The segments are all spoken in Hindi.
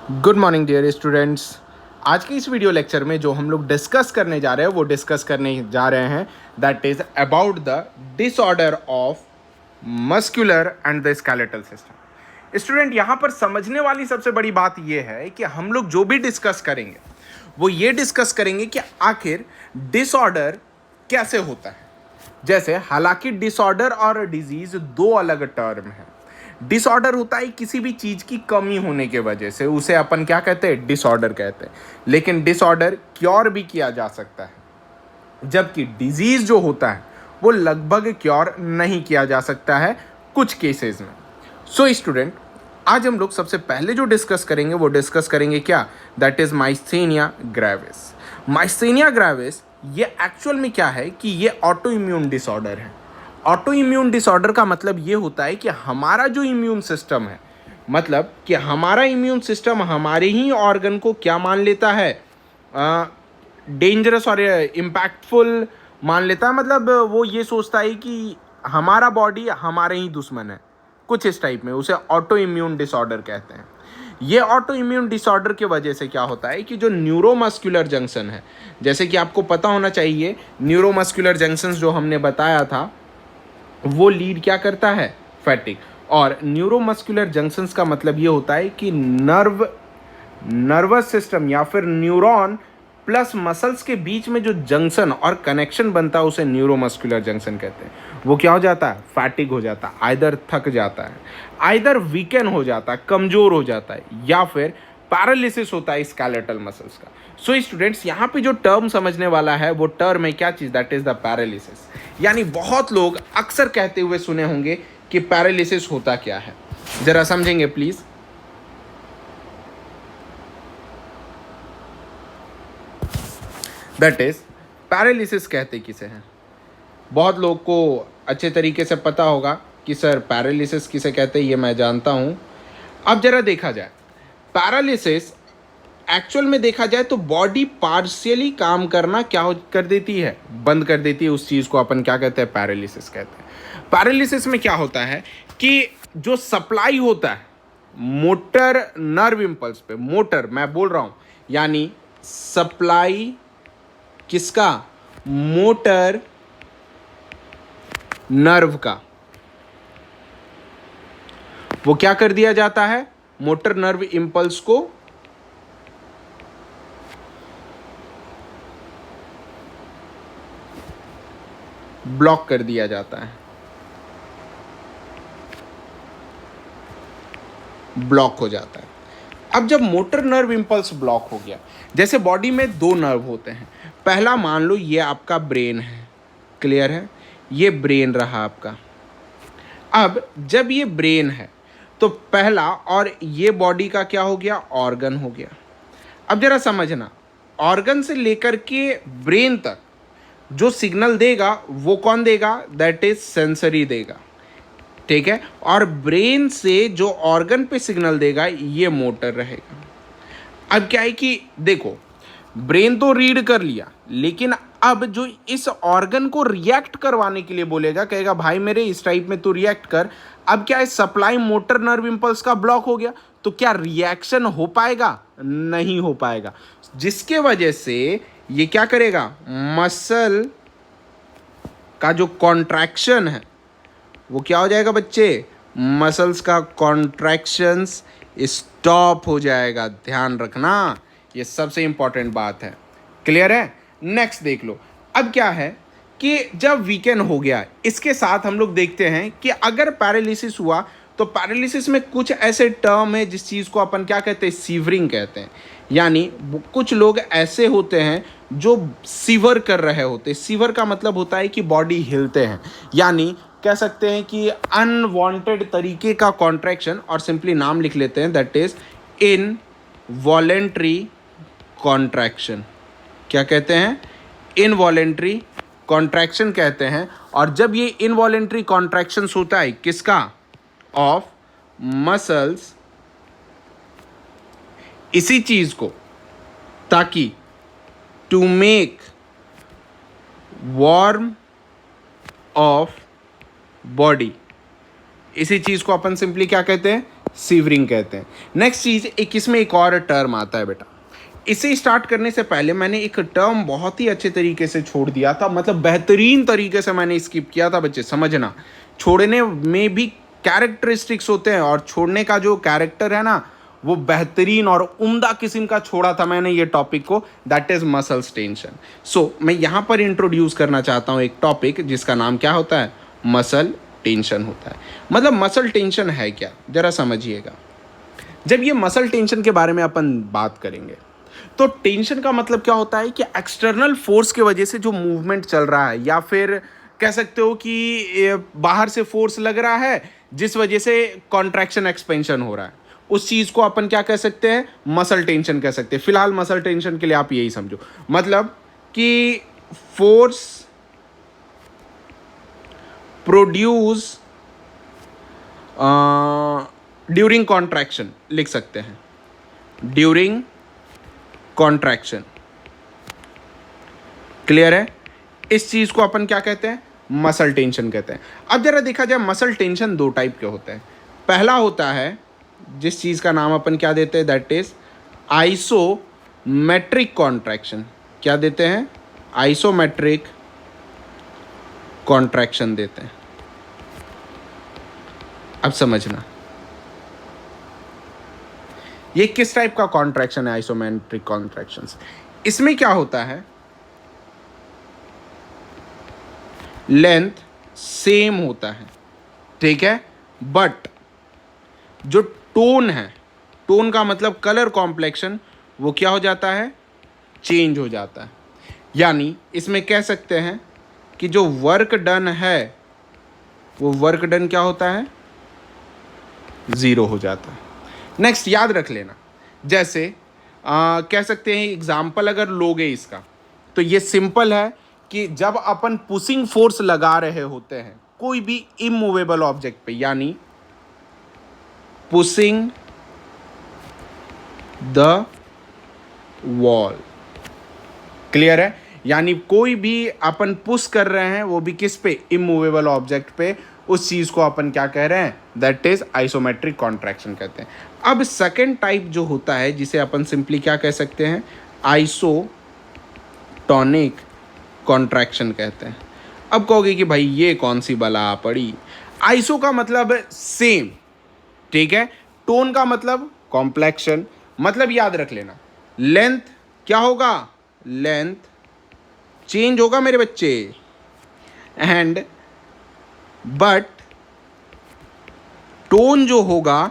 Good morning dear students. आज के इस वीडियो लेक्चर में जो हम लोग डिस्कस करने जा रहे हैं वो डिस्कस करने जा रहे हैं that is about the disorder of muscular and the skeletal system. Student, यहाँ पर समझने वाली सबसे बड़ी बात यह है कि हम लोग जो भी डिस्कस करेंगे वो ये डिस्कस करेंगे कि आखिर डिसऑर्डर कैसे होता है। जैसे हालांकि डिसऑर्डर और डिजीज दो अलग टर्म है। डिसऑर्डर होता है किसी भी चीज की कमी होने के वजह से, उसे अपन क्या कहते हैं, डिसऑर्डर कहते हैं। लेकिन डिसऑर्डर क्योर भी किया जा सकता है, जबकि डिजीज जो होता है वो लगभग क्योर नहीं किया जा सकता है कुछ केसेस में। सो स्टूडेंट, आज हम लोग सबसे पहले जो डिस्कस करेंगे वो डिस्कस करेंगे क्या, that is myasthenia gravis. Myasthenia gravis ये एक्चुअल में क्या है कि ये ऑटो इम्यून डिसऑर्डर है। ऑटो इम्यून डिसऑर्डर का मतलब ये होता है कि हमारा जो इम्यून सिस्टम है, मतलब कि हमारा इम्यून सिस्टम हमारे ही ऑर्गन को क्या मान लेता है, डेंजरस और इम्पैक्टफुल मान लेता है। मतलब वो ये सोचता है कि हमारा बॉडी हमारे ही दुश्मन है, कुछ इस टाइप में। उसे ऑटो इम्यून डिसऑर्डर कहते हैं। ये ऑटो इम्यून डिसऑर्डर की वजह से क्या होता है कि जो न्यूरोमस्कुलर जंक्शन है, जैसे कि आपको पता होना चाहिए, न्यूरोमस्कुलर जंक्शन जो हमने बताया था वो लीड क्या करता है, फैटिग। और न्यूरोमस्कुलर जंक्शंस का मतलब ये होता है कि नर्वस सिस्टम या फिर न्यूरॉन प्लस मसल्स के बीच में जो जंक्शन और कनेक्शन बनता है उसे न्यूरोमस्कुलर जंक्शन कहते हैं। वो क्या हो जाता है, फैटिग हो जाता है, आइदर थक जाता है, आइदर वीकन हो जाता है, कमजोर हो जाता है, या फिर पैरालिसिस होता है स्केलेटल मसल्स का। सो स्टूडेंट्स, यहाँ पे जो टर्म समझने वाला है वो टर्म है क्या चीज, दैट इज द पैरालिसिस। यानी बहुत लोग अक्सर कहते हुए सुने होंगे कि पैरालिसिस होता क्या है। जरा समझेंगे प्लीज। दैट इज, पैरालिसिस कहते किसे हैं। बहुत लोग को अच्छे तरीके से पता होगा कि सर पैरालिसिस किसे कहते हैं, ये मैं जानता हूं। अब जरा देखा जाए, पैरालिसिस एक्चुअल में देखा जाए तो बॉडी पार्शियली काम करना क्या कर देती है, बंद कर देती है। उस चीज को अपन क्या कहते हैं, पैरालिसिस कहते हैं। पैरालिसिस में क्या होता है कि जो सप्लाई होता है मोटर नर्व इंपल्स पे, मोटर मैं बोल रहा हूं, यानी सप्लाई किसका, मोटर नर्व का, वो क्या कर दिया जाता है, मोटर नर्व इंपल्स को ब्लॉक कर दिया जाता है, ब्लॉक हो जाता है। अब जब मोटर नर्व इंपल्स ब्लॉक हो गया, जैसे बॉडी में दो नर्व होते हैं, पहला मान लो ये आपका ब्रेन है, क्लियर है, ये ब्रेन रहा आपका। अब जब ये ब्रेन है तो पहला, और ये बॉडी का क्या हो गया, ऑर्गन हो गया। अब जरा समझना, ऑर्गन से लेकर के ब्रेन तक जो सिग्नल देगा वो कौन देगा, दैट इज सेंसरी देगा, ठीक है। और ब्रेन से जो ऑर्गन पे सिग्नल देगा ये मोटर रहेगा। अब क्या है कि देखो, ब्रेन तो रीड कर लिया, लेकिन अब जो इस ऑर्गन को रिएक्ट करवाने के लिए बोलेगा, कहेगा भाई मेरे इस टाइप में तू रिएक्ट कर। अब क्या है, सप्लाई मोटर नर्व इंपल्स का ब्लॉक हो गया, तो क्या रिएक्शन हो पाएगा, नहीं हो पाएगा। जिसके वजह से ये क्या करेगा, मसल का जो कॉन्ट्रैक्शन है वो क्या हो जाएगा बच्चे, मसल्स का कॉन्ट्रैक्शंस स्टॉप हो जाएगा। ध्यान रखना, ये सबसे इंपॉर्टेंट बात है, क्लियर है। नेक्स्ट देख लो, अब क्या है कि जब वीकेंड हो गया, इसके साथ हम लोग देखते हैं कि अगर पैरालिसिस हुआ तो पैरालिसिस में कुछ ऐसे टर्म है जिस चीज़ को अपन क्या कहते हैं, सीवरिंग कहते हैं। यानी कुछ लोग ऐसे होते हैं जो सीवर कर रहे होते। सीवर का मतलब होता है कि बॉडी हिलते हैं, यानी कह सकते हैं कि अनवांटेड तरीके का कॉन्ट्रैक्शन, और सिंपली नाम लिख लेते हैं, दैट इज इनवॉलेंट्री कॉन्ट्रैक्शन। क्या कहते हैं, इनवॉलेंट्री कॉन्ट्रैक्शन कहते हैं। और जब ये इनवॉलेंट्री कॉन्ट्रैक्शन होता है किसका, ऑफ मसल्स, इसी चीज को, ताकि to make warm of body, इसी चीज को अपन सिंपली क्या कहते हैं, सीवरिंग कहते हैं। नेक्स्ट चीज़, एक इसमें एक और टर्म आता है बेटा। इसे स्टार्ट करने से पहले मैंने एक टर्म बहुत ही अच्छे तरीके से छोड़ दिया था, मतलब बेहतरीन तरीके से मैंने स्किप किया था। बच्चे समझना, छोड़ने में भी कैरेक्टरिस्टिक्स होते हैं और छोड़ने का जो कैरेक्टर है ना, वो बेहतरीन और उम्दा किस्म का छोड़ा था मैंने ये टॉपिक को, दैट इज मसल्स टेंशन। सो मैं यहाँ पर इंट्रोड्यूस करना चाहता हूँ एक टॉपिक जिसका नाम क्या होता है, मसल टेंशन होता है। मतलब मसल टेंशन है क्या, जरा समझिएगा। जब ये मसल टेंशन के बारे में अपन बात करेंगे तो टेंशन का मतलब क्या होता है कि एक्सटर्नल फोर्स की वजह से जो मूवमेंट चल रहा है, या फिर कह सकते हो कि बाहर से फोर्स लग रहा है जिस वजह से कॉन्ट्रैक्शन एक्सपेंशन हो रहा है, उस चीज़ को अपन क्या कह सकते हैं, मसल टेंशन कह सकते हैं। फिलहाल मसल टेंशन के लिए आप यही समझो, मतलब कि फोर्स प्रोड्यूस ड्यूरिंग कॉन्ट्रैक्शन लिख सकते हैं, ड्यूरिंग कॉन्ट्रैक्शन। क्लियर है? इस चीज को अपन क्या कहते हैं, मसल टेंशन कहते हैं। अब जरा देखा जाए, मसल टेंशन दो टाइप के होते हैं। पहला होता है जिस चीज का नाम अपन क्या देते हैं, दैट इज आइसोमेट्रिक कॉन्ट्रैक्शन। क्या देते हैं, आइसोमेट्रिक कॉन्ट्रैक्शन देते हैं। अब समझना ये किस टाइप का कॉन्ट्रैक्शन है, आइसोमेट्रिक कॉन्ट्रैक्शंस। इसमें क्या होता है, लेंथ सेम होता है, ठीक है, बट जो टोन है, टोन का मतलब कलर कॉम्प्लेक्शन, वो क्या हो जाता है, चेंज हो जाता है। यानी इसमें कह सकते हैं कि जो वर्क डन है वो वर्क डन क्या होता है, ज़ीरो हो जाता है। नेक्स्ट याद रख लेना, जैसे कह सकते हैं एग्जाम्पल अगर लोगे इसका, तो ये सिंपल है कि जब अपन पुशिंग फोर्स लगा रहे होते हैं कोई भी इमूवेबल ऑब्जेक्ट पे, यानी पुशिंग द वॉल। क्लियर है? यानी कोई भी अपन पुश कर रहे हैं वो भी किस पे, इमूवेबल ऑब्जेक्ट पे, उस चीज को अपन क्या कह रहे हैं, दैट इज आइसोमेट्रिक कॉन्ट्रैक्शन कहते हैं। अब सेकेंड टाइप जो होता है जिसे अपन सिंपली क्या कह सकते हैं, आइसोटोनिक कॉन्ट्रैक्शन कहते हैं। अब कहोगे कि भाई ये कौन सी बला पड़ी, आइसो का मतलब सेम, ठीक है, टोन का मतलब कॉम्प्लेक्शन। मतलब याद रख लेना, लेंथ क्या होगा, लेंथ चेंज होगा मेरे बच्चे, एंड बट टोन जो होगा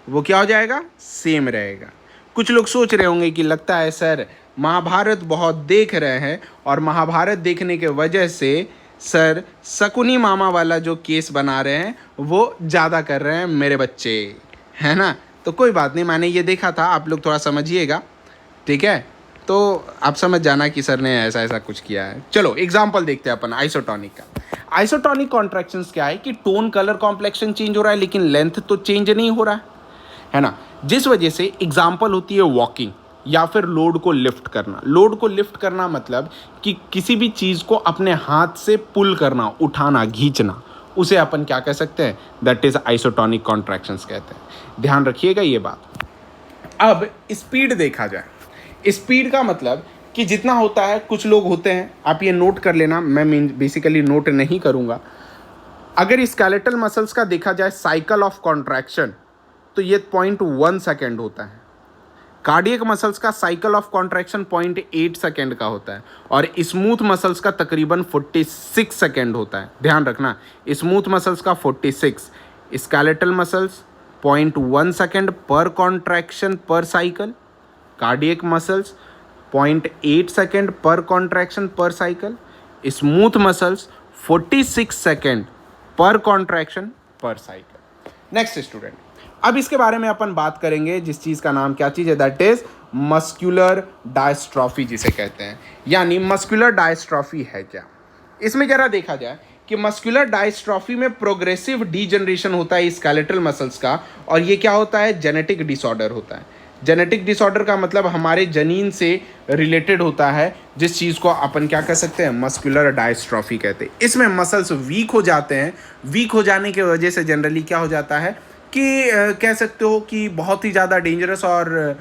वो क्या हो जाएगा, सेम रहेगा। कुछ लोग सोच रहे होंगे कि लगता है सर महाभारत बहुत देख रहे हैं और महाभारत देखने के वजह से सर शकुनी मामा वाला जो केस बना रहे हैं वो ज़्यादा कर रहे हैं मेरे बच्चे, है ना। तो कोई बात नहीं, मैंने ये देखा था, आप लोग थोड़ा समझिएगा, ठीक है। तो आप समझ जाना कि सर ने ऐसा ऐसा कुछ किया है। चलो एग्जाम्पल देखते हैं अपन आइसोटोनिक का। आइसोटोनिक कॉन्ट्रैक्शंस क्या है कि टोन कलर कॉम्प्लेक्शन चेंज हो रहा है लेकिन लेंथ तो चेंज नहीं हो रहा है ना, जिस वजह से एग्जाम्पल होती है वॉकिंग या फिर लोड को लिफ्ट करना। लोड को लिफ्ट करना मतलब कि किसी भी चीज़ को अपने हाथ से पुल करना, उठाना, खींचना, उसे अपन क्या कह सकते हैं, दैट इज आइसोटोनिक कॉन्ट्रैक्शंस कहते हैं। ध्यान रखिएगा ये बात। अब स्पीड देखा जाए, स्पीड का मतलब कि जितना होता है, कुछ लोग होते हैं, आप ये नोट कर लेना, मैं बेसिकली नोट नहीं करूँगा। अगर स्केलेटल मसल्स का देखा जाए साइकिल ऑफ कॉन्ट्रैक्शन तो ये 0.1 सेकेंड होता है। कार्डियक मसल्स का साइकिल ऑफ कॉन्ट्रैक्शन 0.8 सेकेंड का होता है और स्मूथ मसल्स का तकरीबन 46 सेकेंड होता है। ध्यान रखना, स्मूथ मसल्स का 46, स्केलेटल मसल्स 0.1 सेकेंड पर कॉन्ट्रैक्शन पर साइकिल, कार्डियक मसल्स 0.8 सेकेंड पर कॉन्ट्रैक्शन पर साइकिल, स्मूथ मसल्स 46 सेकेंड पर कॉन्ट्रैक्शन पर साइकिल। नेक्स्ट स्टूडेंट, अब इसके बारे में अपन बात करेंगे जिस चीज़ का नाम क्या चीज़ है, दैट इज मस्कुलर डायस्ट्रॉफी जिसे कहते हैं। यानी मस्कुलर डायस्ट्रॉफी है क्या, इसमें जरा देखा जाए कि मस्कुलर डायस्ट्रॉफी में प्रोग्रेसिव डीजनरेशन होता है स्केलेटल मसल्स का, और ये क्या होता है, जेनेटिक डिसऑर्डर होता है। जेनेटिक डिसऑर्डर का मतलब हमारे जनीन से रिलेटेड होता है, जिस चीज़ को अपन क्या कह सकते हैं, मस्कुलर डायस्ट्रॉफी कहते हैं। इसमें मसल्स वीक हो जाते हैं, वीक हो जाने की वजह से जनरली क्या हो जाता है कि कह सकते हो कि बहुत ही ज़्यादा डेंजरस और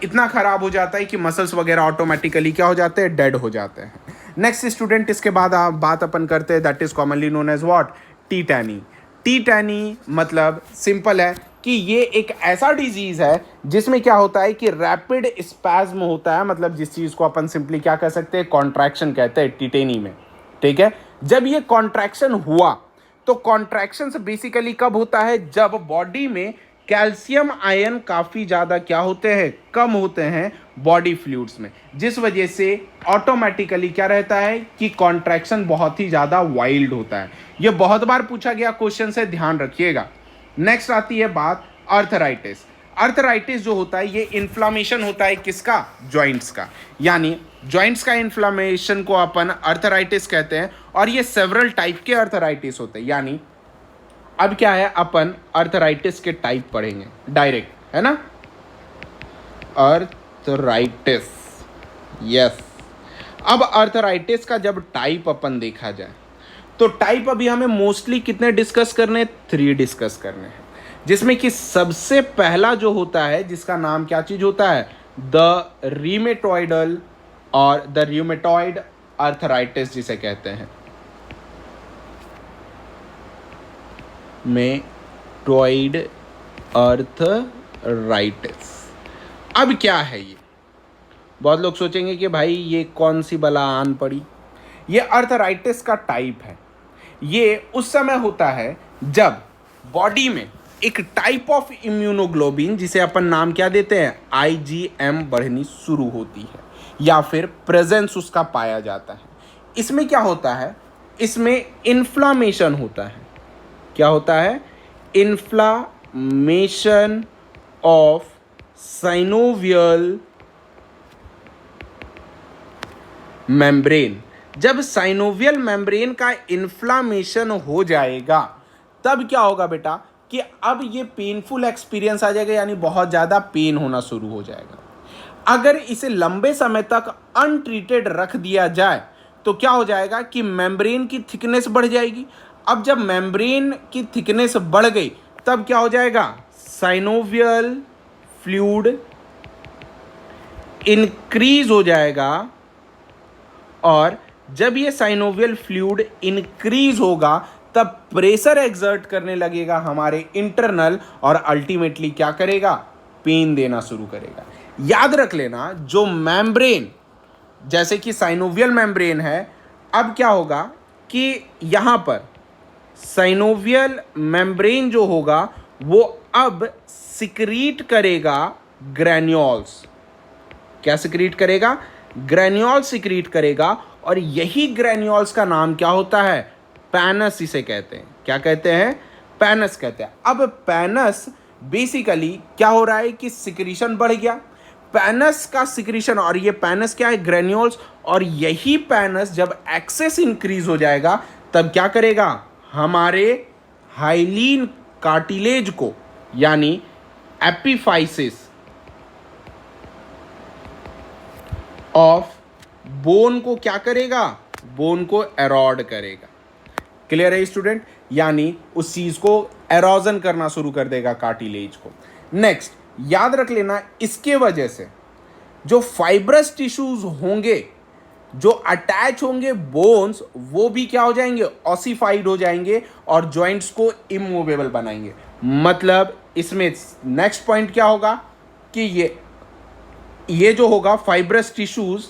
इतना ख़राब हो जाता है कि मसल्स वगैरह ऑटोमेटिकली क्या हो जाते हैं, डेड हो जाते हैं। नेक्स्ट स्टूडेंट, इसके बाद आप बात अपन करते हैं, that is commonly known as what, tetany. Tetany मतलब सिंपल है कि ये एक ऐसा डिजीज़ है जिसमें क्या होता है कि रैपिड स्पैज्म होता है, मतलब जिस चीज़ को अपन सिंपली क्या कह सकते हैं, कॉन्ट्रैक्शन कहते हैं टीटेनी में, ठीक है। जब ये कॉन्ट्रैक्शन हुआ तो कॉन्ट्रैक्शन बेसिकली कब होता है, जब बॉडी में कैल्शियम आयन काफ़ी ज़्यादा क्या होते हैं, कम होते हैं बॉडी फ्लूइड्स में, जिस वजह से ऑटोमेटिकली क्या रहता है कि कॉन्ट्रैक्शन बहुत ही ज़्यादा वाइल्ड होता है। ये बहुत बार पूछा गया क्वेश्चन से, ध्यान रखिएगा। नेक्स्ट आती है बात आर्थराइटिस। आर्थराइटिस जो होता है ये इन्फ्लामेशन होता है किसका, जॉइंट्स का, यानी जॉइंट्स का इन्फ्लामेशन को अपन आर्थराइटिस कहते हैं। और ये सेवरल टाइप के आर्थराइटिस होते हैं, यानी अब क्या है, अपन आर्थराइटिस के टाइप पढ़ेंगे डायरेक्ट, है ना। Arthritis, yes. अब आर्थराइटिस का जब टाइप अपन देखा जाए तो टाइप अभी हमें मोस्टली कितने डिस्कस करने, 3 डिस्कस करने हैं, जिसमें कि सबसे पहला जो होता है जिसका नाम क्या चीज होता है, द रीमेटॉइडल और द र्यूमेटॉइड आर्थराइटिस जिसे कहते हैं, मेटॉइड आर्थराइटिस। अब क्या है ये, बहुत लोग सोचेंगे कि भाई ये कौन सी बला आन पड़ी। ये आर्थराइटिस का टाइप है। ये उस समय होता है जब बॉडी में एक टाइप ऑफ इम्यूनोग्लोबिन, जिसे अपन नाम क्या देते हैं, IgM, बढ़नी शुरू होती है या फिर प्रेजेंस उसका पाया जाता है। इसमें क्या होता है, इसमें इन्फ्लामेशन होता है। क्या होता है, इन्फ्लामेशन ऑफ साइनोवियल मेम्ब्रेन। जब साइनोवियल मेम्ब्रेन का इन्फ्लामेशन हो जाएगा तब क्या होगा बेटा कि अब ये पेनफुल एक्सपीरियंस आ जाएगा, यानी बहुत ज़्यादा पेन होना शुरू हो जाएगा। अगर इसे लंबे समय तक अनट्रीटेड रख दिया जाए तो क्या हो जाएगा कि मेम्ब्रेन की थिकनेस बढ़ जाएगी। अब जब मेम्ब्रेन की थिकनेस बढ़ गई तब क्या हो जाएगा, साइनोवियल फ्लूइड इंक्रीज हो जाएगा। और जब ये साइनोवियल फ्लूइड इंक्रीज होगा तब प्रेशर एक्सर्ट करने लगेगा हमारे इंटरनल, और अल्टीमेटली क्या करेगा, पेन देना शुरू करेगा। याद रख लेना, जो मेम्ब्रेन जैसे कि साइनोवियल मेम्ब्रेन है, अब क्या होगा कि यहाँ पर साइनोवियल मेम्ब्रेन जो होगा वो अब सिक्रीट करेगा ग्रैन्यूल्स। क्या सिक्रीट करेगा, ग्रैन्यूल्स सिक्रीट करेगा। और यही ग्रैन्यूल्स का नाम क्या होता है, पैनस इसे कहते हैं। क्या कहते हैं, पैनस कहते हैं। अब पैनस बेसिकली क्या हो रहा है कि सिक्रीशन बढ़ गया, पैनस का सिक्रीशन, और ये पैनस क्या है, ग्रैन्यूल्स। और यही पैनस जब एक्सेस इंक्रीज हो जाएगा तब क्या करेगा, हमारे हाइलीन कार्टिलेज को, यानी एपिफाइसिस ऑफ बोन को क्या करेगा, बोन को एरॉड करेगा। क्लियर है स्टूडेंट, यानी उस चीज को एरोजन करना शुरू कर देगा कार्टिलेज को। नेक्स्ट याद रख लेना, इसके वजह से जो फाइब्रस टिश्यूज होंगे, जो अटैच होंगे बोन्स, वो भी क्या हो जाएंगे, ऑसिफाइड हो जाएंगे और जॉइंट्स को इमूवेबल बनाएंगे। मतलब इसमें नेक्स्ट पॉइंट क्या होगा कि ये जो होगा फाइब्रस टिश्यूज,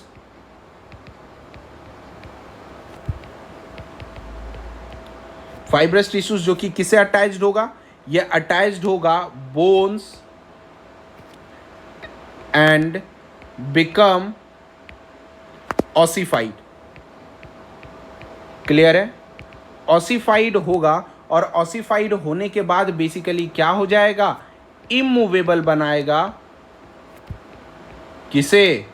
फाइब्रस टिश्यूज जो कि किसे अटैच्ड होगा, ये अटैच्ड होगा bones and become ossified. Clear है, ऑसिफाइड होगा और ऑसिफाइड होने के बाद बेसिकली क्या हो जाएगा, इमूवेबल बनाएगा किसे,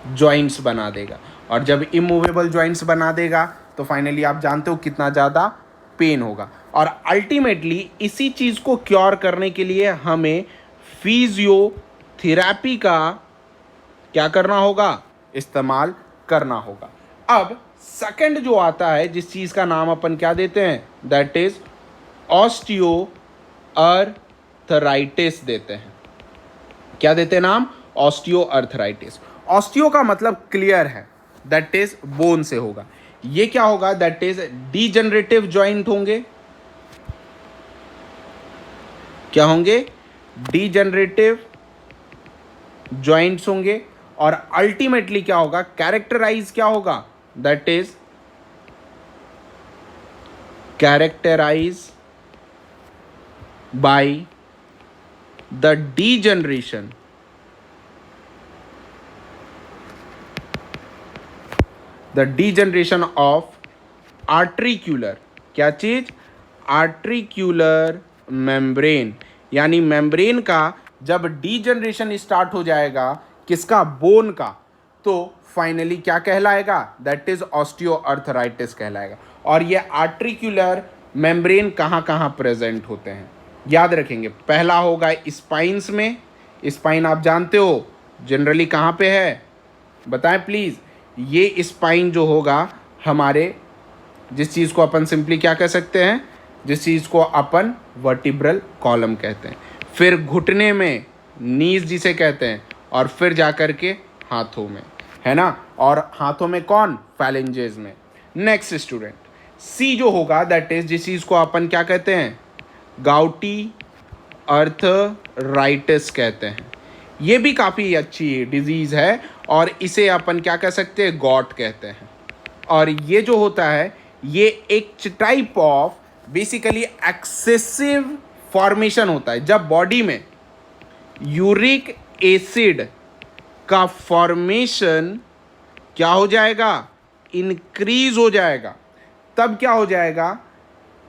जॉइंट्स बना देगा। और जब इमूवेबल जॉइंट्स बना देगा तो फाइनली आप जानते हो कितना ज़्यादा पेन होगा। और अल्टीमेटली इसी चीज़ को क्योर करने के लिए हमें फिजियोथेरेपी का क्या करना होगा, इस्तेमाल करना होगा। अब सेकंड जो आता है, जिस चीज़ का नाम अपन क्या देते हैं, दैट इज ऑस्टियोपोरोसिस। ऑस्टियोआर्थराइटिस देते हैं। क्या देते हैं नाम? ऑस्टियोआर्थराइटिस। ऑस्टियो का मतलब क्लियर है, दैट इज बोन से होगा। ये क्या होगा? दैट इज डीजनरेटिव जॉइंट होंगे। क्या होंगे? डीजनरेटिव जॉइंट्स होंगे। और अल्टीमेटली क्या होगा? कैरेक्टराइज क्या होगा? That is characterise by the degeneration of articular, क्या चीज? आर्ट्रिक्यूलर मेम्ब्रेन। यानी मेम्ब्रेन का जब डीजनरेशन स्टार्ट हो जाएगा, किसका? बोन का, तो फाइनली क्या कहलाएगा? दैट इज ऑस्टियोआर्थराइटिस कहलाएगा। और ये आर्ट्रिक्यूलर मेम्ब्रेन कहाँ कहाँ प्रेजेंट होते हैं? याद रखेंगे, पहला होगा स्पाइन्स में। स्पाइन आप जानते हो जनरली कहाँ पे है? बताएं प्लीज़। ये स्पाइन जो होगा हमारे, जिस चीज़ को अपन सिंपली क्या कह सकते हैं? जिस चीज़ को अपन वर्टिब्रल कॉलम कहते हैं। फिर घुटने में नीज जिसे कहते हैं, और फिर जाकर के हाथों में, है ना? और हाथों में कौन? फैलेंजेस में। नेक्स्ट स्टूडेंट, सी जो होगा दैट इज, जिस चीज़ को अपन क्या कहते हैं? गाउटी अर्थराइटिस कहते हैं। ये भी काफ़ी अच्छी डिजीज़ है, और इसे अपन क्या कह सकते हैं? गॉट कहते हैं। और ये जो होता है, ये एक type of basically excessive formation होता है। जब बॉडी में यूरिक एसिड का फॉर्मेशन क्या हो जाएगा? इंक्रीज हो जाएगा। तब क्या हो जाएगा?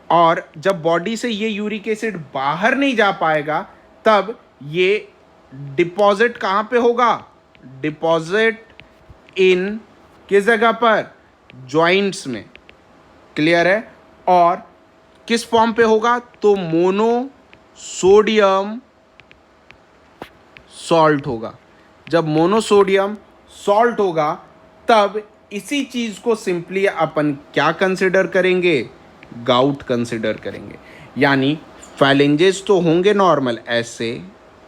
और जब बॉडी से ये यूरिक एसिड बाहर नहीं जा पाएगा, तब ये डिपॉजिट कहाँ पे होगा? डिपॉजिट इन किस जगह पर? जॉइंट्स में। क्लियर है? और किस फॉर्म पे होगा? तो मोनोसोडियम सॉल्ट होगा। जब मोनोसोडियम सॉल्ट होगा, तब इसी चीज़ को सिंपली अपन क्या कंसिडर करेंगे? गाउट कंसिडर करेंगे। यानी फैलेंजेस तो होंगे नॉर्मल ऐसे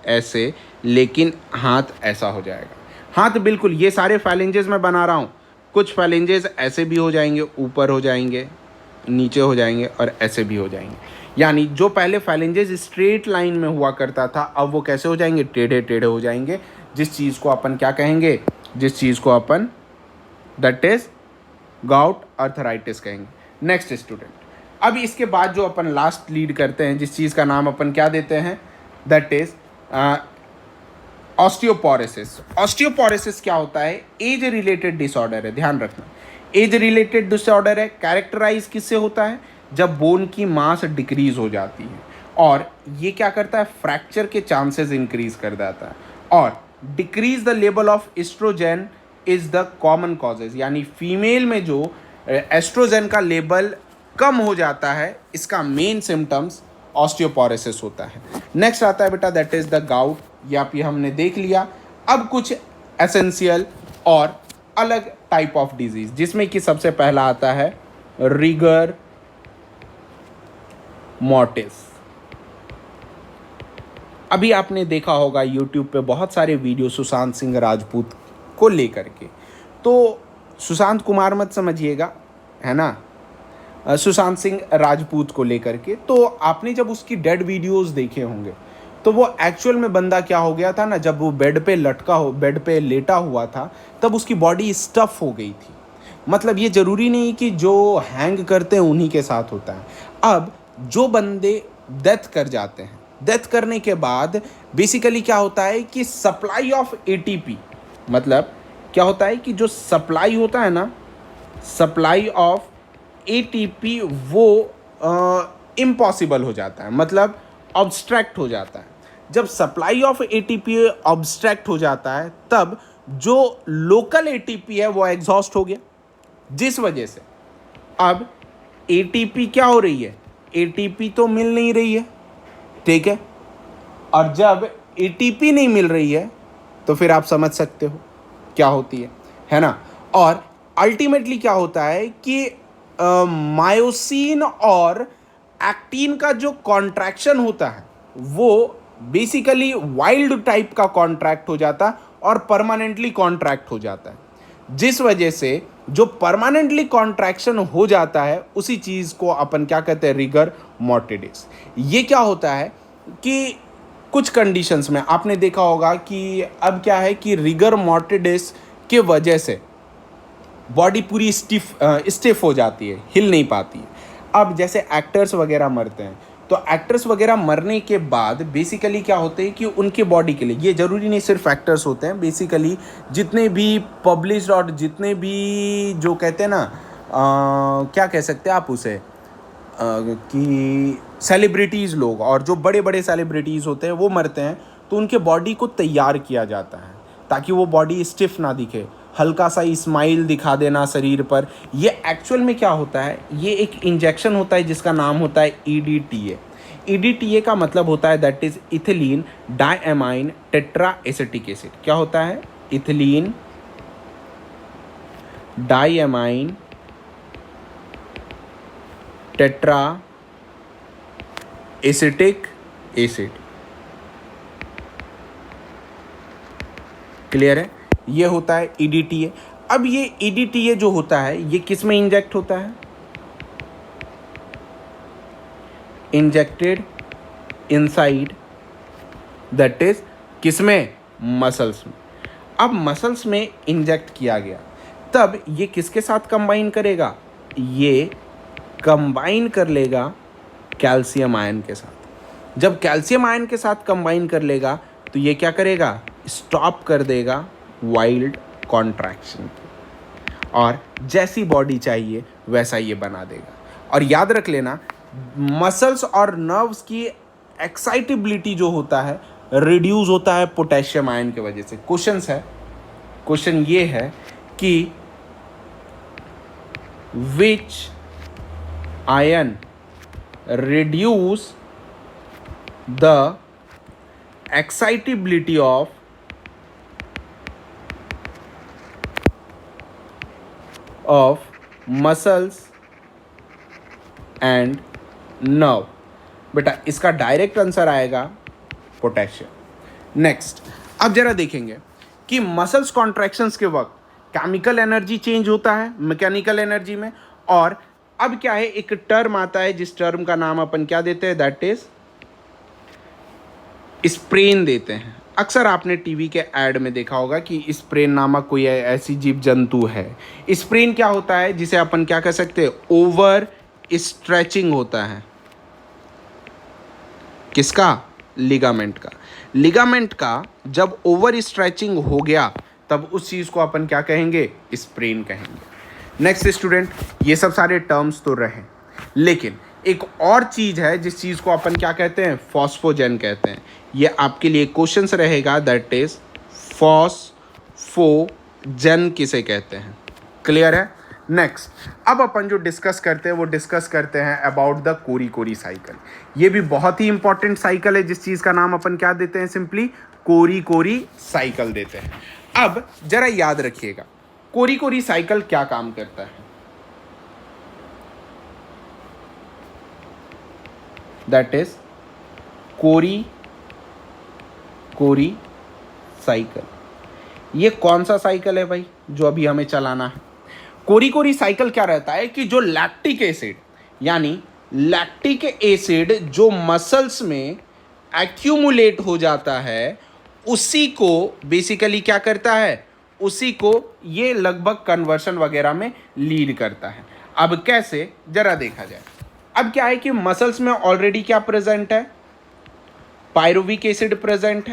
ऐसे, लेकिन हाथ ऐसा हो जाएगा। हाथ बिल्कुल, ये सारे फैलेंजेस मैं बना रहा हूँ, कुछ फैलेंजेस ऐसे भी हो जाएंगे, ऊपर हो जाएंगे, नीचे हो जाएंगे, और ऐसे भी हो जाएंगे। यानी जो पहले फैलेंजेस स्ट्रेट लाइन में हुआ करता था, अब वो कैसे हो जाएंगे? टेढ़े टेढ़े हो जाएंगे। जिस चीज़ को अपन क्या कहेंगे? जिस चीज़ को अपन दैट इज गाउट अर्थराइटिस कहेंगे। नेक्स्ट स्टूडेंट, अब इसके बाद जो अपन लास्ट लीड करते हैं, जिस चीज़ का नाम अपन क्या देते हैं? That is osteoporosis. ऑस्टियोपोरोसिस क्या होता है? एज रिलेटेड डिसऑर्डर है, ध्यान रखना। एज रिलेटेड डिसऑर्डर है। कैरेक्टराइज किससे होता है? जब बोन की मास डिक्रीज हो जाती है, और ये क्या करता है? फ्रैक्चर के चांसेस इंक्रीज कर देता है। और decrease the level of oestrogen is the common causes. यानी फीमेल में जो एस्ट्रोजन का लेवल कम हो जाता है, इसका मेन सिम्टम्स ऑस्टियोपोरोसिस होता है। नेक्स्ट आता है बेटा दैट इज द गाउट। या फिर हमने देख लिया। अब कुछ एसेंशियल और अलग टाइप ऑफ डिजीज, जिसमें कि सबसे पहला आता है रिगर मोर्टिस। अभी आपने देखा होगा यूट्यूब पे बहुत सारे वीडियो सुशांत सिंह राजपूत को लेकर के, तो सुशांत कुमार मत समझिएगा, है ना, सुशांत सिंह राजपूत को लेकर के। तो आपने जब उसकी डेड वीडियोस देखे होंगे, तो वो एक्चुअल में बंदा क्या हो गया था ना, जब वो बेड पे लेटा हुआ था, तब उसकी बॉडी स्टफ हो गई थी। मतलब ये ज़रूरी नहीं कि जो हैंग करते हैं उन्हीं के साथ होता है। अब जो बंदे डेथ कर जाते हैं, डेथ करने के बाद बेसिकली क्या होता है कि सप्लाई ऑफ एटीपी, मतलब क्या होता है कि जो सप्लाई होता है ना, सप्लाई ऑफ एटीपी वो इम्पॉसिबल हो जाता है, मतलब ऑब्स्ट्रैक्ट हो जाता है। जब सप्लाई ऑफ एटीपी ऑब्स्ट्रैक्ट हो जाता है, तब जो लोकल एटीपी है वो एग्जॉस्ट हो गया, जिस वजह से अब एटीपी क्या हो रही है? एटीपी तो मिल नहीं रही है, ठीक है। और जब एटीपी नहीं मिल रही है, तो फिर आप समझ सकते हो क्या होती है ना। और अल्टीमेटली क्या होता है कि मायोसिन और एक्टिन का जो कॉन्ट्रैक्शन होता है, वो बेसिकली वाइल्ड टाइप का कॉन्ट्रैक्ट हो जाता और परमानेंटली कॉन्ट्रैक्ट हो जाता है, जिस वजह से जो परमानेंटली कॉन्ट्रैक्शन हो जाता है उसी चीज़ को अपन क्या कहते हैं, रिगर मोर्टिडिस। ये क्या होता है कि कुछ कंडीशंस में आपने देखा होगा कि अब क्या है कि रिगर मोर्टिडिस के वजह से बॉडी पूरी स्टिफ हो जाती है, हिल नहीं पाती है। अब जैसे एक्टर्स वगैरह मरते हैं, तो एक्टर्स वगैरह मरने के बाद बेसिकली क्या होते हैं कि उनके बॉडी के लिए, ये ज़रूरी नहीं सिर्फ एक्टर्स होते हैं, बेसिकली जितने भी पब्लिश्ड और जितने भी जो कहते हैं ना क्या कह सकते हैं आप उसे कि सेलिब्रिटीज़ लोग और जो बड़े बड़े सेलिब्रिटीज़ होते हैं वो मरते हैं, तो उनके बॉडी को तैयार किया जाता है ताकि वो बॉडी स्टिफ ना दिखे, हल्का सा स्माइल दिखा देना शरीर पर। ये एक्चुअल में क्या होता है, ये एक इंजेक्शन होता है जिसका नाम होता है EDTA। EDTA का मतलब होता है that is ethylene diamine tetra acetic acid. क्या होता है, ethylene diamine tetra acetic acid. Clear है, ये होता है EDTA। अब ये EDTA जो होता है ये किस में इंजेक्ट होता है, इंजेक्टेड इनसाइड दैट इज किस में, मसल्स में। अब मसल्स में इंजेक्ट किया गया, तब ये किसके साथ कंबाइन करेगा, ये कंबाइन कर लेगा कैल्शियम आयन के साथ। जब कैल्शियम आयन के साथ कंबाइन कर लेगा तो ये क्या करेगा, स्टॉप कर देगा वाइल्ड कॉन्ट्रैक्शन और जैसी बॉडी चाहिए वैसा ये बना देगा। और याद रख लेना, मसल्स और नर्व्स की एक्साइटेबिलिटी जो होता है रिड्यूस होता है पोटेशियम आयन की वजह से। क्वेश्चन ये है कि विच ion reduce the excitability of muscles and nerve। बेटा इसका डायरेक्ट आंसर आएगा पोटेशियम। नेक्स्ट, अब जरा देखेंगे कि मसल्स कॉन्ट्रैक्शंस के वक्त केमिकल एनर्जी चेंज होता है मैकेनिकल एनर्जी में, और अब क्या है, एक टर्म आता है जिस टर्म का नाम अपन क्या देते हैं, दैट इज स्प्रेन देते हैं। अक्सर आपने टीवी के ऐड में देखा होगा कि स्प्रेन नामक कोई ऐसी जीव जंतु है। स्प्रेन क्या होता है, जिसे अपन क्या कह सकते हैं, ओवर स्ट्रेचिंग होता है। किसका, लिगामेंट का। लिगामेंट का जब ओवर स्ट्रेचिंग हो गया तब उस चीज़ को अपन क्या कहेंगे, स्प्रेन कहेंगे। नेक्स्ट स्टूडेंट, ये सब सारे टर्म्स तो रहे, लेकिन एक और चीज़ है जिस चीज़ को अपन क्या कहते हैं, फॉस्फोजेन कहते हैं। ये आपके लिए क्वेश्चन रहेगा, दैट इज फॉस्फोजेन किसे कहते हैं। क्लियर है। नेक्स्ट, अब अपन जो डिस्कस करते हैं वो डिस्कस करते हैं about the Cori Cori cycle. ये भी बहुत ही इंपॉर्टेंट साइकिल है जिस चीज़ का नाम अपन क्या देते हैं, सिंपली कोरी कोरी साइकिल देते हैं। अब जरा याद रखिएगा कोरी कोरी साइकिल क्या काम करता है, that is Cori Cori cycle. ये कौन सा साइकिल है भाई जो अभी हमें चलाना है। कोरी कोरी साइकिल क्या रहता है कि जो लैक्टिक एसिड यानी लैक्टिक एसिड जो मसल्स में एक्यूमुलेट हो जाता है उसी को बेसिकली क्या करता है, उसी को ये लगभग कन्वर्शन वगैरह में लीड करता है। अब कैसे, जरा देखा जाए। अब क्या है कि मसल्स में ऑलरेडी क्या प्रेजेंट है, पायरुविक एसिड प्रेजेंट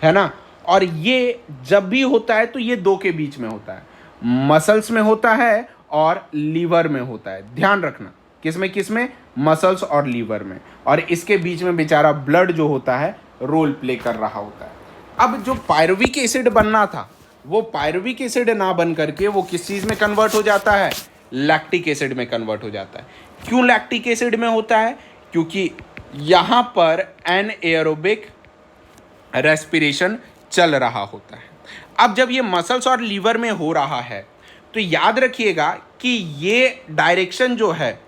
है ना। और ये जब भी होता है तो ये दो के बीच में होता है, मसल्स में होता है और लीवर में होता है। ध्यान रखना किसमें, मसल्स और लीवर में, और इसके बीच में बेचारा ब्लड जो होता है रोल प्ले कर रहा होता है। अब जो पायरुविक एसिड बनना था वो पायरुविक एसिड ना बन करके वो किस चीज़ में कन्वर्ट हो जाता है, लैक्टिक एसिड में कन्वर्ट हो जाता है। क्यों लैक्टिक एसिड में होता है, क्योंकि यहाँ पर एनएरोबिक रेस्पिरेशन चल रहा होता है। अब जब ये मसल्स और लीवर में हो रहा है तो याद रखिएगा कि ये डायरेक्शन जो है,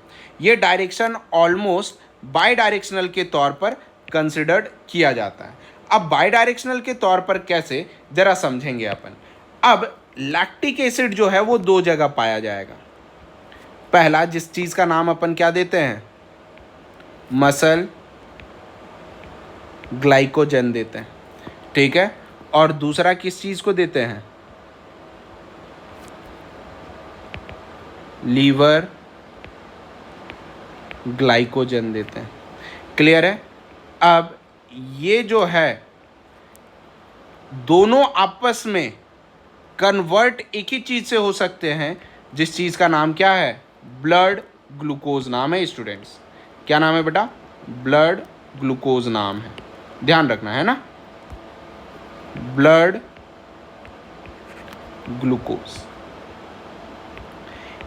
ये डायरेक्शन ऑलमोस्ट बाई डायरेक्शनल के तौर पर कंसिडर्ड किया जाता है। अब बाई डायरेक्शनल के तौर पर कैसे, जरा समझेंगे अपन। अब लैक्टिक एसिड जो है वो दो जगह पाया जाएगा। पहला, जिस चीज़ का नाम अपन क्या देते हैं, मसल ग्लाइकोजन देते हैं, ठीक है। और दूसरा किस चीज़ को देते हैं, लीवर ग्लाइकोजन देते हैं। क्लियर है। अब ये जो है दोनों आपस में कन्वर्ट एक ही चीज़ से हो सकते हैं, जिस चीज़ का नाम क्या है, ब्लड ग्लूकोज नाम है स्टूडेंट्स। क्या नाम है बेटा, ब्लड ग्लूकोज नाम है, ध्यान रखना है ना, ब्लड ग्लूकोज।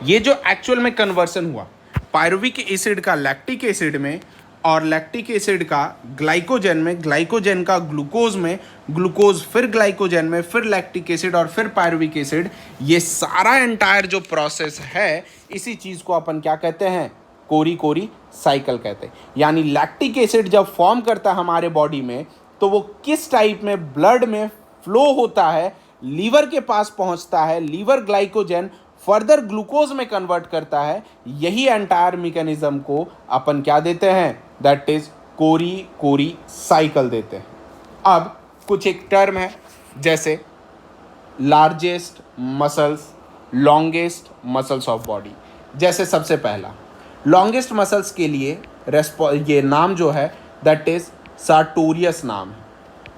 ये जो एक्चुअल में कन्वर्सन हुआ पायरुविक एसिड का लैक्टिक एसिड में और लैक्टिक एसिड का ग्लाइकोजन में, ग्लाइकोजन का ग्लूकोज में, ग्लूकोज फिर ग्लाइकोजन में, फिर लैक्टिक एसिड और फिर पायरुविक एसिड, ये सारा एंटायर जो प्रोसेस है, इसी चीज़ को अपन क्या कहते हैं, कोरी कोरी साइकिल कहते हैं। यानी लैक्टिक एसिड जब फॉर्म करता है हमारे बॉडी में, तो वो किस टाइप में ब्लड में फ्लो होता है, लीवर के पास पहुंचता है, लीवर ग्लाइकोजन फर्दर ग्लूकोज में कन्वर्ट करता है, यही एंटायर मैकेनिज्म को अपन क्या देते हैं, that is Cori Cori cycle देते हैं। अब कुछ एक टर्म है, जैसे largest muscles, longest muscles of body. जैसे सबसे पहला लॉन्गेस्ट मसल्स के लिए ये नाम जो है दैट इज सार्टोरियस नाम है।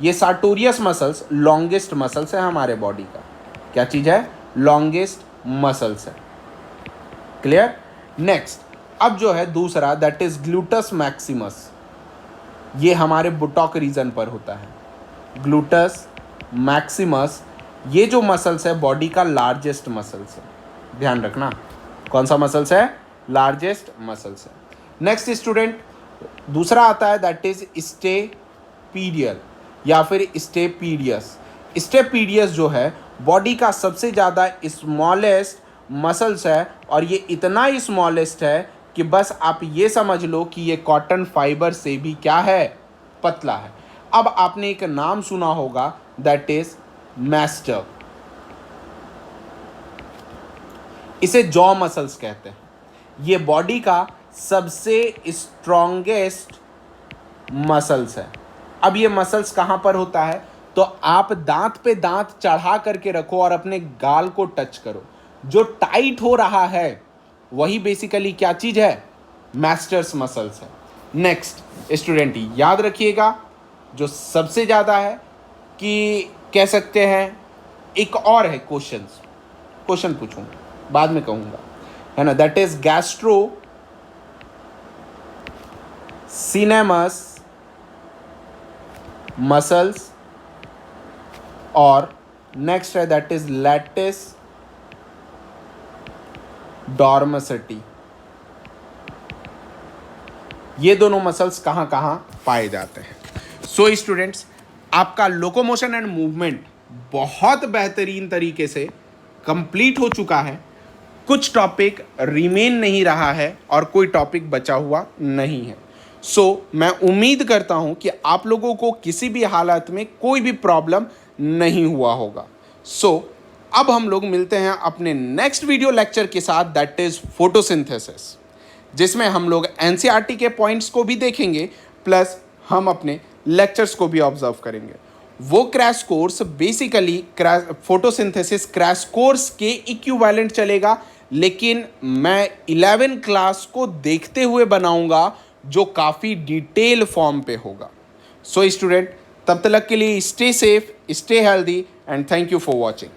ये सार्टोरियस मसल्स लॉन्गेस्ट मसल्स है हमारे बॉडी का। क्या चीज़ है, लॉन्गेस्ट मसल्स है। क्लियर। नेक्स्ट, अब जो है दूसरा दैट इज ग्लूटस मैक्सिमस, ये हमारे बुटॉक रीजन पर होता है। ग्लूटस मैक्सिमस, ये जो मसल्स है बॉडी का लार्जेस्ट मसल्स है, ध्यान रखना। कौन सा मसल्स है, लार्जेस्ट मसल्स है। नेक्स्ट स्टूडेंट, दूसरा आता है दैट इज स्टेपीडियल या फिर स्टेपीडियस। स्टेपीडियस जो है बॉडी का सबसे ज़्यादा स्मॉलेस्ट मसल्स है, और ये इतना स्मॉलेस्ट है कि बस आप ये समझ लो कि ये कॉटन फाइबर से भी क्या है, पतला है। अब आपने एक नाम सुना होगा दैट इज मैस्टर, इसे जॉ मसल्स कहते हैं। ये बॉडी का सबसे स्ट्रॉन्गेस्ट मसल्स है। अब ये मसल्स कहाँ पर होता है, तो आप दांत पे दांत चढ़ा करके रखो और अपने गाल को टच करो, जो टाइट हो रहा है वही बेसिकली क्या चीज़ है, मैस्टर्स मसल्स है। नेक्स्ट स्टूडेंट याद रखिएगा, जो सबसे ज़्यादा है कि कह सकते हैं, एक और है क्वेश्चन पूछूंगा बाद में कहूँगा, है ना, दैट इज गैस्ट्रो सिनेमस मसल्स, और नेक्स्ट है दैट इज लैटिस डॉर्मसिटी। ये दोनों मसल्स कहाँ कहाँ पाए जाते हैं। सो स्टूडेंट्स, आपका लोकोमोशन एंड मूवमेंट बहुत बेहतरीन तरीके से कंप्लीट हो चुका है। कुछ टॉपिक रिमेन नहीं रहा है और कोई टॉपिक बचा हुआ नहीं है। मैं उम्मीद करता हूं कि आप लोगों को किसी भी हालत में कोई भी प्रॉब्लम नहीं हुआ होगा। अब हम लोग मिलते हैं अपने नेक्स्ट वीडियो लेक्चर के साथ, दैट इज फोटोसिंथेसिस, जिसमें हम लोग एनसीईआरटी के पॉइंट्स को भी देखेंगे, प्लस हम अपने लेक्चर्स को भी ऑब्जर्व करेंगे। वो crash course basically photosynthesis crash course के इक्विवेलेंट चलेगा, लेकिन मैं 11 क्लास को देखते हुए बनाऊंगा, जो काफ़ी डिटेल फॉर्म पे होगा। स्टूडेंट, तब तक के लिए stay safe, stay healthy and thank you for watching.